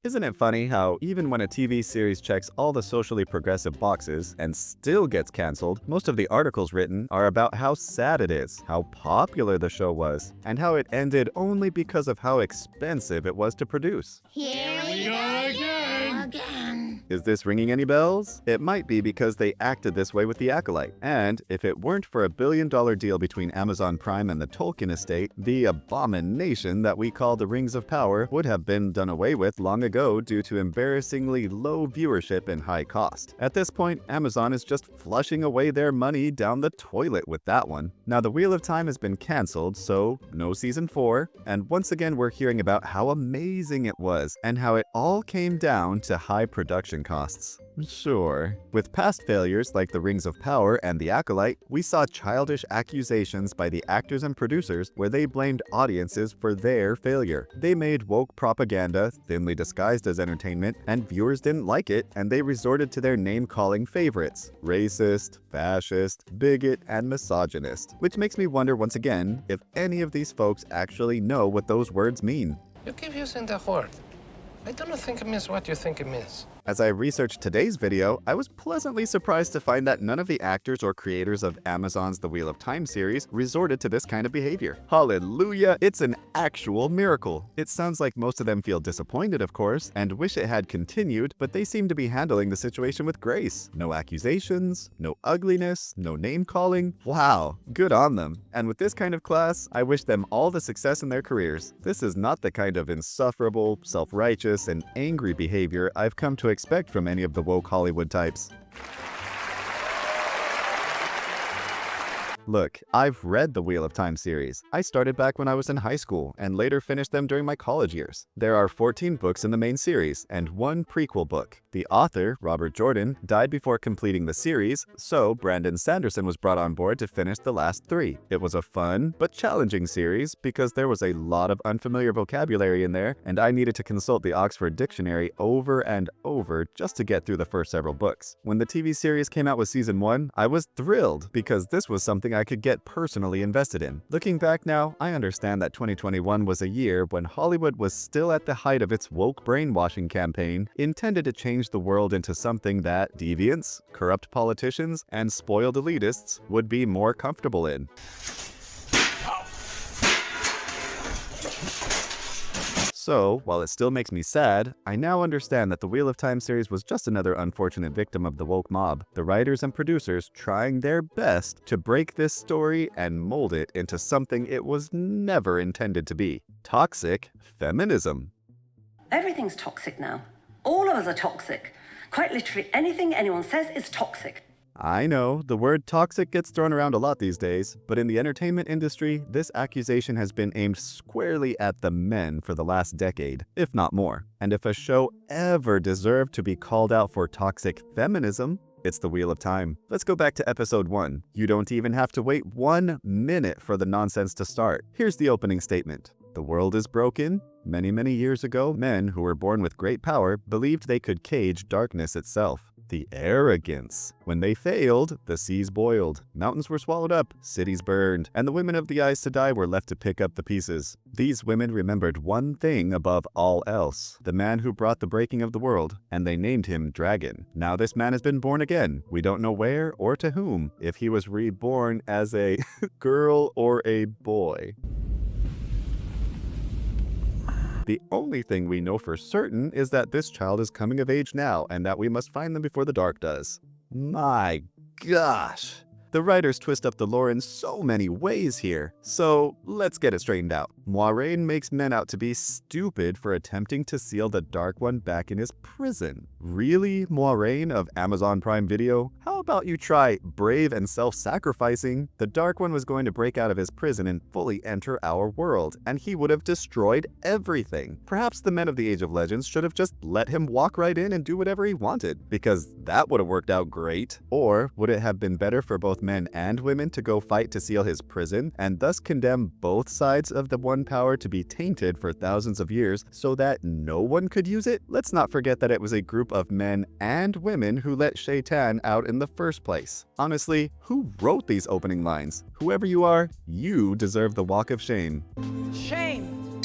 Isn't it funny how even when a TV series checks all the socially progressive boxes and still gets canceled, most of the articles written are about how sad it is, how popular the show was, and how it ended only because of how expensive it was to produce? Here we go again. Is this ringing any bells? It might be because they acted this way with The Acolyte. And if it weren't for a billion-dollar deal between Amazon Prime and the Tolkien estate, the abomination that we call the Rings of Power would have been done away with long ago due to embarrassingly low viewership and high cost. At this point, Amazon is just flushing away their money down the toilet with that one. Now, The Wheel of Time has been canceled, so no season 4, and once again we're hearing about how amazing it was and how it all came down to high production costs. Sure. With past failures like The Rings of Power and The Acolyte, we saw childish accusations by the actors and producers where they blamed audiences for their failure. They made woke propaganda, thinly disguised as entertainment, and viewers didn't like it, and they resorted to their name-calling favorites: racist, fascist, bigot, and misogynist. Which makes me wonder once again if any of these folks actually know what those words mean. You keep using the word. I don't think it means what you think it means. As I researched today's video, I was pleasantly surprised to find that none of the actors or creators of Amazon's The Wheel of Time series resorted to this kind of behavior. Hallelujah, it's an actual miracle. It sounds like most of them feel disappointed, of course, and wish it had continued, but they seem to be handling the situation with grace. No accusations, no ugliness, no name-calling. Wow, good on them. And with this kind of class, I wish them all the success in their careers. This is not the kind of insufferable, self-righteous, and angry behavior I've come to expect from any of the woke Hollywood types. Look, I've read the Wheel of Time series. I started back when I was in high school and later finished them during my college years. There are 14 books in the main series and one prequel book. The author, Robert Jordan, died before completing the series, so Brandon Sanderson was brought on board to finish the last 3. It was a fun but challenging series because there was a lot of unfamiliar vocabulary in there, and I needed to consult the Oxford Dictionary over and over just to get through the first several books. When the TV series came out with season 1, I was thrilled because this was something I could get personally invested in. Looking back now, I understand that 2021 was a year when Hollywood was still at the height of its woke brainwashing campaign intended to change the world into something that deviants, corrupt politicians, and spoiled elitists would be more comfortable in. So, while it still makes me sad, I now understand that the Wheel of Time series was just another unfortunate victim of the woke mob, the writers and producers trying their best to break this story and mold it into something it was never intended to be: toxic feminism. Everything's toxic now. All of us are toxic. Quite literally, anything anyone says is toxic. I know, the word toxic gets thrown around a lot these days, but in the entertainment industry, this accusation has been aimed squarely at the men for the last decade, if not more. And if a show ever deserved to be called out for toxic feminism, it's The Wheel of Time. Let's go back to episode 1. You don't even have to wait 1 minute for the nonsense to start. Here's the opening statement. The world is broken. Many years ago, men who were born with great power believed they could cage darkness itself. The arrogance. When they failed, the seas boiled, mountains were swallowed up, cities burned, and the women of the Aes Sedai were left to pick up the pieces. These women remembered one thing above all else: the man who brought the breaking of the world, and they named him Dragon. Now this man has been born again. We don't know where or to whom, if he was reborn as a girl or a boy. The only thing we know for certain is that this child is coming of age now and that we must find them before the dark does. My gosh! The writers twist up the lore in so many ways here. So let's get it straightened out. Moiraine makes men out to be stupid for attempting to seal the Dark One back in his prison. Really, Moiraine of Amazon Prime Video? How about you try brave and self-sacrificing? The Dark One was going to break out of his prison and fully enter our world, and he would have destroyed everything. Perhaps the men of the Age of Legends should have just let him walk right in and do whatever he wanted, because that would have worked out great. Or would it have been better for both men and women to go fight to seal his prison, and thus condemn both sides of the one power to be tainted for thousands of years so that no one could use it? Let's not forget that it was a group of men and women who let Shaitan out in the first place. Honestly, who wrote these opening lines? Whoever you are, you deserve the walk of shame. Shame!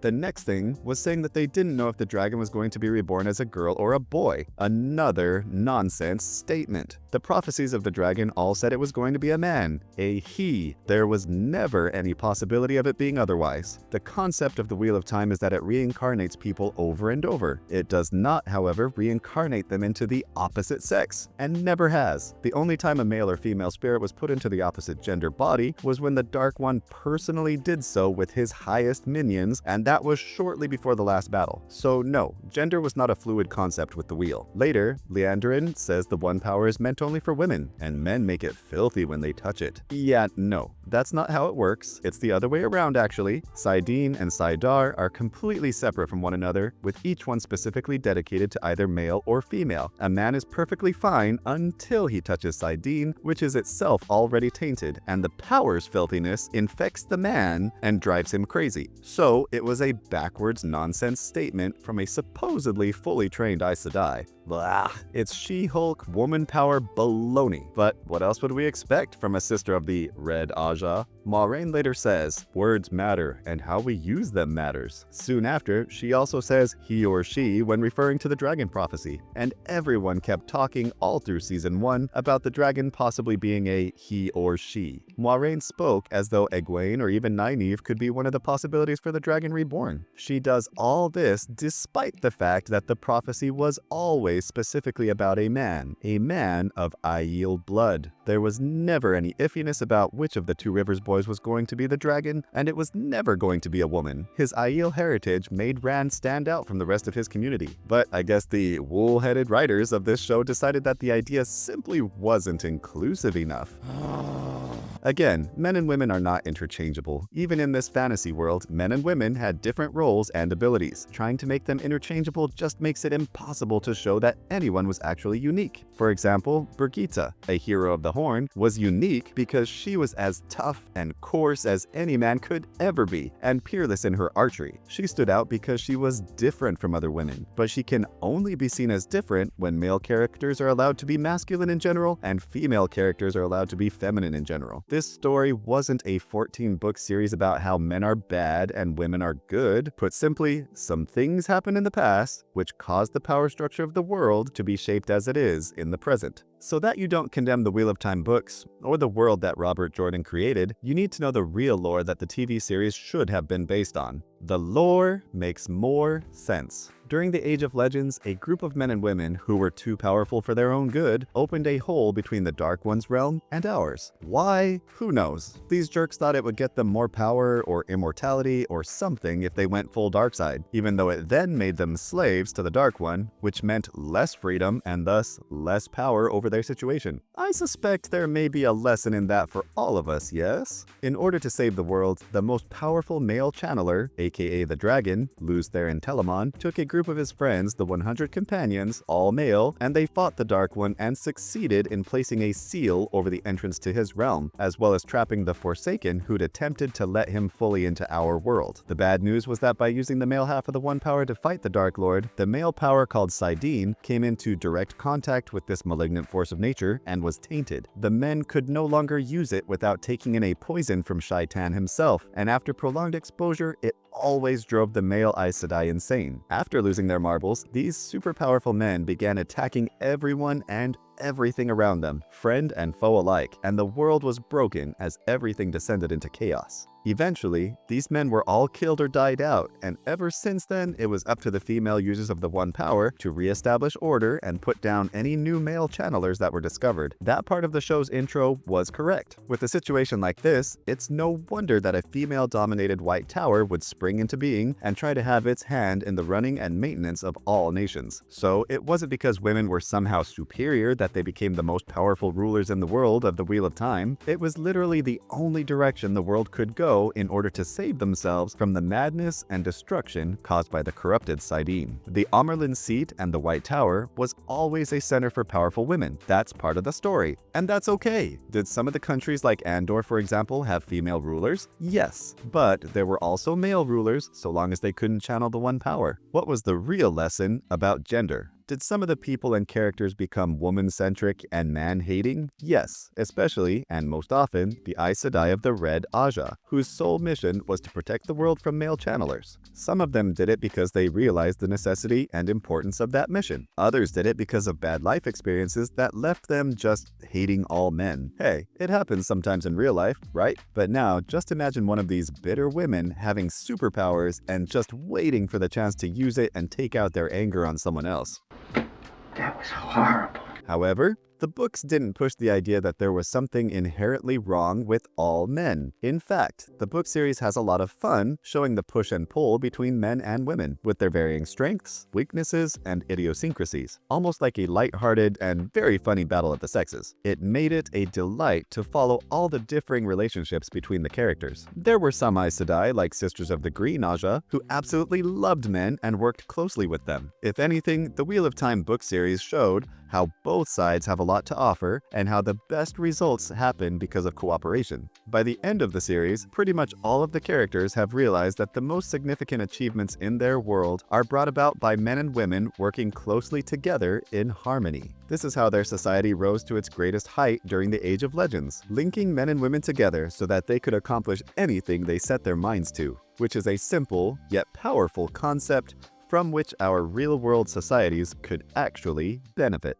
The next thing was saying that they didn't know if the dragon was going to be reborn as a girl or a boy. Another nonsense statement. The prophecies of the dragon all said it was going to be a man, a he. There was never any possibility of it being otherwise. The concept of the Wheel of Time is that it reincarnates people over and over. It does not, however, reincarnate them into the opposite sex, and never has. The only time a male or female spirit was put into the opposite gender body was when the Dark One personally did so with his highest minions, and that was shortly before the last battle. So no, gender was not a fluid concept with the wheel. Later, Leanderin says the One Power is meant only for women, and men make it filthy when they touch it. Yeah, no, that's not how it works. It's the other way around actually. Saidin and Saidar are completely separate from one another, with each one specifically dedicated to either male or female. A man is perfectly fine until he touches Saidin, which is itself already tainted, and the power's filthiness infects the man and drives him crazy. So it was a backwards nonsense statement from a supposedly fully trained Aes Sedai. Blah, it's She-Hulk woman power baloney. But what else would we expect from a sister of the Red Aja? Moiraine later says, words matter, and how we use them matters. Soon after, she also says he or she when referring to the dragon prophecy, and everyone kept talking all through season 1 about the dragon possibly being a he or she. Moiraine spoke as though Egwene or even Nynaeve could be one of the possibilities for the dragon reborn. She does all this despite the fact that the prophecy was always specifically about a man of Aiel blood. There was never any iffiness about which of the two Rivers boys was going to be the dragon, and it was never going to be a woman. His Aiel heritage made Rand stand out from the rest of his community. But I guess the wool-headed writers of this show decided that the idea simply wasn't inclusive enough. Again, men and women are not interchangeable. Even in this fantasy world, men and women had different roles and abilities. Trying to make them interchangeable just makes it impossible to show that anyone was actually unique. For example, Brigitte, a hero of the Horn, was unique because she was as tough and coarse as any man could ever be, and peerless in her archery. She stood out because she was different from other women, but she can only be seen as different when male characters are allowed to be masculine in general and female characters are allowed to be feminine in general. This story wasn't a 14-book series about how men are bad and women are good. Put simply, some things happened in the past which caused the power structure of the world to be shaped as it is in the present. So that you don't condemn the Wheel of Time books, or the world that Robert Jordan created, you need to know the real lore that the TV series should have been based on. The lore makes more sense. During the Age of Legends, a group of men and women who were too powerful for their own good opened a hole between the Dark One's realm and ours. Why? Who knows? These jerks thought it would get them more power or immortality or something if they went full dark side, even though it then made them slaves to the Dark One, which meant less freedom and thus less power over their situation. I suspect there may be a lesson in that for all of us, yes? In order to save the world, the most powerful male channeler, aka the dragon, Luz Therin Telamon, took a group of his friends, the 100 companions, all male, and they fought the Dark One and succeeded in placing a seal over the entrance to his realm, as well as trapping the Forsaken who'd attempted to let him fully into our world. The bad news was that by using the male half of the One Power to fight the Dark Lord, the male power called Saidin came into direct contact with this malignant force of nature and was tainted. The men could no longer use it without taking in a poison from Shaitan himself, and after prolonged exposure, it always drove the male Aes Sedai insane. After losing their marbles, these super powerful men began attacking everyone and everything around them, friend and foe alike, and the world was broken as everything descended into chaos. Eventually, these men were all killed or died out, and ever since then, it was up to the female users of the One Power to re-establish order and put down any new male channelers that were discovered. That part of the show's intro was correct. With a situation like this, it's no wonder that a female-dominated White Tower would spring into being and try to have its hand in the running and maintenance of all nations. So it wasn't because women were somehow superior that they became the most powerful rulers in the world of the Wheel of Time. It was literally the only direction the world could go in order to save themselves from the madness and destruction caused by the corrupted Saidin. The Amerlin seat and the White Tower was always a center for powerful women. That's part of the story, and that's okay. Did some of the countries like Andor, for example, have female rulers? Yes, but there were also male rulers so long as they couldn't channel the One Power. What was the real lesson about gender? Did some of the people and characters become woman-centric and man-hating? Yes, especially, and most often, the Aes Sedai of the Red Aja, whose sole mission was to protect the world from male channelers. Some of them did it because they realized the necessity and importance of that mission. Others did it because of bad life experiences that left them just hating all men. Hey, it happens sometimes in real life, right? But now, just imagine one of these bitter women having superpowers and just waiting for the chance to use it and take out their anger on someone else. That was horrible. However, the books didn't push the idea that there was something inherently wrong with all men. In fact, the book series has a lot of fun showing the push and pull between men and women, with their varying strengths, weaknesses, and idiosyncrasies, almost like a lighthearted and very funny battle of the sexes. It made it a delight to follow all the differing relationships between the characters. There were some Aes Sedai, like Sisters of the Green Aja, who absolutely loved men and worked closely with them. If anything, the Wheel of Time book series showed how both sides have a lot to offer and how the best results happen because of cooperation. By the end of the series, pretty much all of the characters have realized that the most significant achievements in their world are brought about by men and women working closely together in harmony. This is how their society rose to its greatest height during the Age of Legends, linking men and women together so that they could accomplish anything they set their minds to, which is a simple yet powerful concept from which our real-world societies could actually benefit.